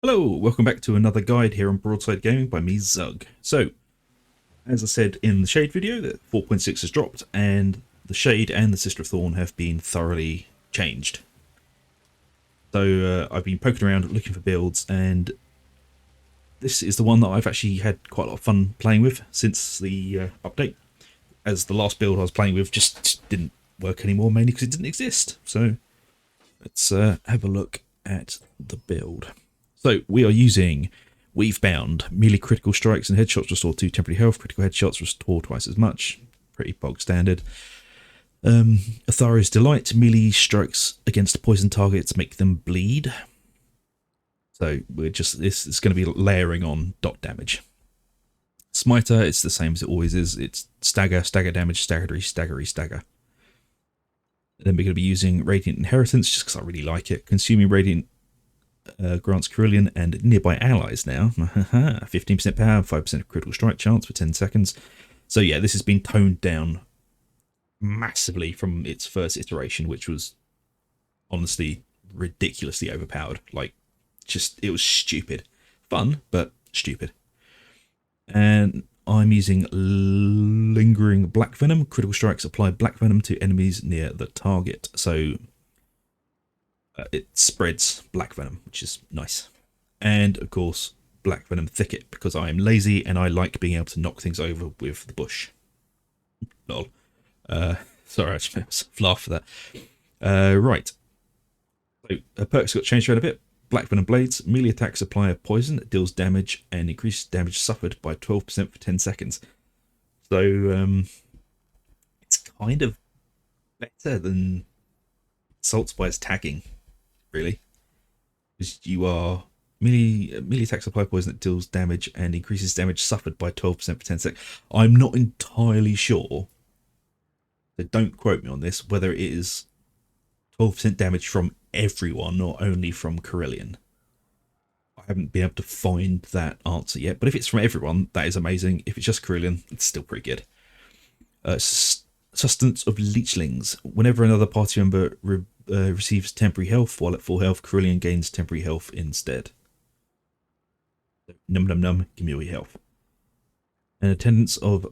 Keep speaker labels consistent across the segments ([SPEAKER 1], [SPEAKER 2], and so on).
[SPEAKER 1] Hello, welcome back to another guide here on Broadside Gaming by me, Zug. So, as I said in the Shade video, that 4.6 has dropped, and the Shade and the Sister of Thorn have been thoroughly changed. So, I've been poking around looking for builds, and this is the one that I've actually had quite a lot of fun playing with since the update, as the last build I was playing with just didn't work anymore, mainly because it didn't exist. So, let's have a look at the build. So we are using Weave Bound. Melee critical strikes and headshots restore 2 temporary health. Critical headshots restore twice as much. Pretty bog standard. Athari's Delight. Melee strikes against poison targets make them bleed. So we're just, this is going to be layering on dot damage. Smiter, it's the same as it always is. It's stagger, stagger damage, staggery, staggery, stagger. Then we're going to be using Radiant Inheritance just because I really like it. Consuming Radiant grants Carillion and nearby allies now. 15% power, 5% critical strike chance for 10 seconds. So yeah, this has been toned down massively from its first iteration, which was honestly ridiculously overpowered. Like, just, it was stupid. Fun, but stupid. And I'm using Lingering Black Venom. Critical strikes apply Black Venom to enemies near the target. So it spreads Black Venom, which is nice. And of course, Black Venom Thicket, because I am lazy and I like being able to knock things over with the bush. Lol. Sorry, I just laughed for that. Right. So perks got changed around a bit. Black Venom Blades. Melee attacks apply a poison that deals damage and increases damage suffered by 12% for 10 seconds. So it's kind of better than Assault Spire's tagging, really, because you are melee attacks apply poison that deals damage and increases damage suffered by 12% for 10 seconds. I'm not entirely sure, so don't quote me on this, whether it is 12% damage from everyone or only from Carillion. I haven't been able to find that answer yet, but if it's from everyone, that is amazing. If it's just Carillion, it's still pretty good. Sustenance of Leechlings. Whenever another party member receives temporary health while at full health, Carillion gains temporary health instead. Num num num, give me all your health. An attendance of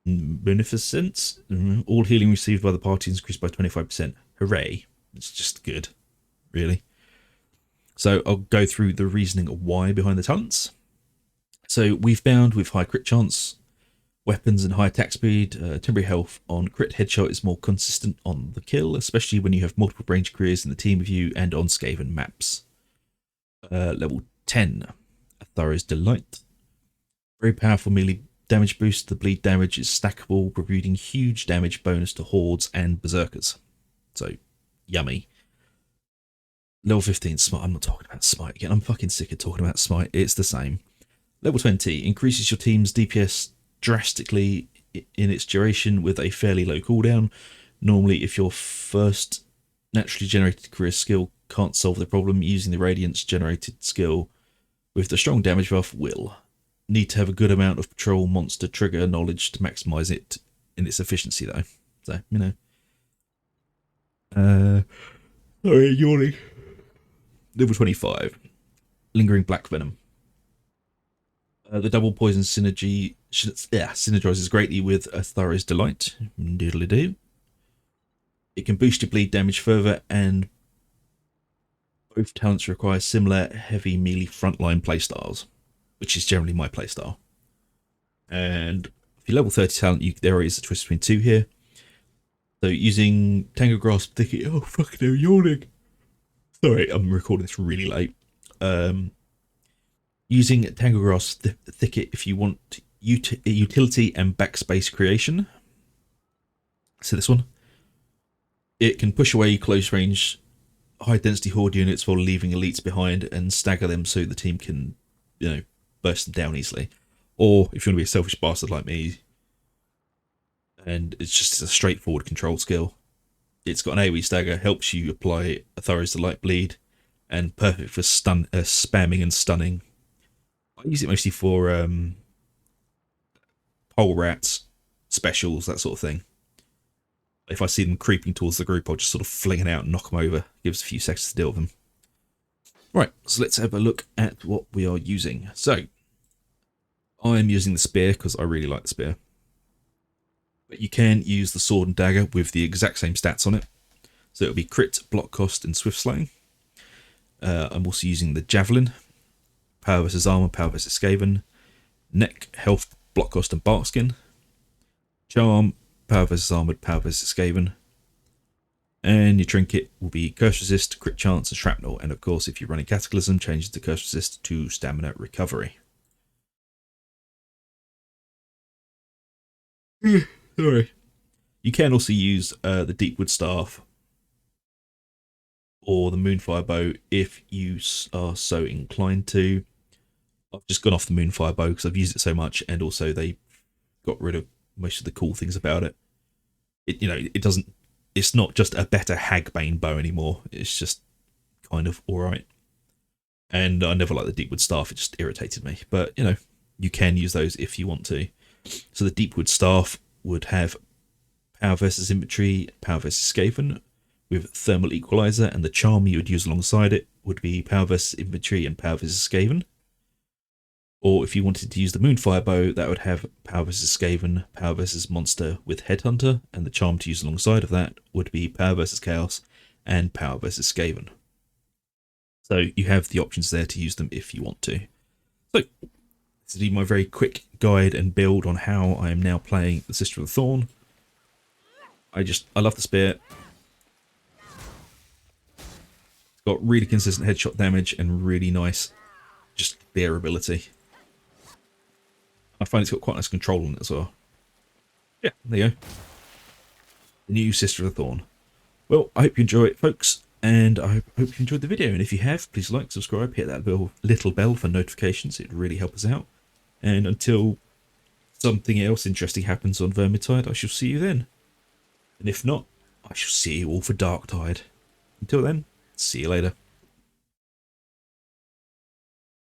[SPEAKER 1] Beneficence. All healing received by the party is increased by 25%. Hooray. It's just good, really. So I'll go through the reasoning of why behind the talents. So Weave Bound with high crit chance, weapons and high attack speed. Temporary health on crit headshot is more consistent on the kill, especially when you have multiple range careers in the team with you and on Skaven maps. Level 10, Athari's Delight. Very powerful melee damage boost. The bleed damage is stackable, providing huge damage bonus to hordes and berserkers. So, yummy. Level 15, Smite. I'm not talking about Smite again. I'm fucking sick of talking about Smite. It's the same. Level 20, increases your team's DPS drastically in its duration with a fairly low cooldown. Normally, if your first naturally generated career skill can't solve the problem, using the Radiance generated skill with the strong damage buff will. Need to have a good amount of patrol monster trigger knowledge to maximize it in its efficiency, though. So, you know. Sorry, yawning. Level 25, Lingering Black Venom. The double poison synergy synergizes greatly with Athari's Delight. Doodly-doo. It can boost your bleed damage further, and both talents require similar heavy melee frontline playstyles, which is generally my playstyle. And if you level 30 talent, there is a twist between two here. So using Tango Grasp Thicket. Oh, fuck no, yawning. Sorry, I'm recording this really late. Using Tango Grasp Thicket if you want utility and backspace creation. So this one. It can push away close range, high density horde units while leaving elites behind and stagger them so the team can, you know, burst them down easily. Or if you want to be a selfish bastard like me, and it's just a straightforward control skill. It's got an AoE stagger, helps you apply Athari's Delight Bleed, and perfect for spamming and stunning. I use it mostly for pole rats, specials, that sort of thing. If I see them creeping towards the group, I'll just sort of fling it out and knock them over. Gives a few seconds to deal with them. Right, so let's have a look at what we are using. So, I'm using the spear because I really like the spear. But you can use the sword and dagger with the exact same stats on it. So it'll be crit, block cost, and swift slaying. I'm also using the javelin, power versus armor, power versus skaven, neck, health, block cost, and bark skin. Charm, power versus armored, power versus skaven. And your trinket will be curse resist, crit chance, and shrapnel. And of course, if you're running cataclysm, change the curse resist to stamina recovery. Sorry. You can also use the Deepwood Staff or the Moonfire Bow if you are so inclined to. I've just gone off the Moonfire Bow because I've used it so much, and also they got rid of most of the cool things about it. It doesn't. It's not just a better Hagbane bow anymore. It's just kind of alright. And I never liked the Deepwood Staff. It just irritated me. But, you can use those if you want to. So the Deepwood Staff would have power versus inventory, power versus skaven, with thermal equalizer, and the charm you would use alongside it would be power versus inventory and power versus skaven. Or if you wanted to use the Moonfire Bow, that would have power versus skaven, power versus monster with headhunter, and the charm to use alongside of that would be power versus chaos and power versus skaven. So you have the options there to use them if you want to. So this will be my very quick guide and build on how I am now playing the Sister of the Thorn. I love the spear. It's got really consistent headshot damage and really nice just clear ability. I find it's got quite nice control on it as well. Yeah, there you go. The new Sister of the Thorn. Well, I hope you enjoy it, folks, and I hope you enjoyed the video. And if you have, please like, subscribe, hit that little bell for notifications. It really helps us out. And until something else interesting happens on Vermintide, I shall see you then. And if not, I shall see you all for Darktide. Until then, see you later.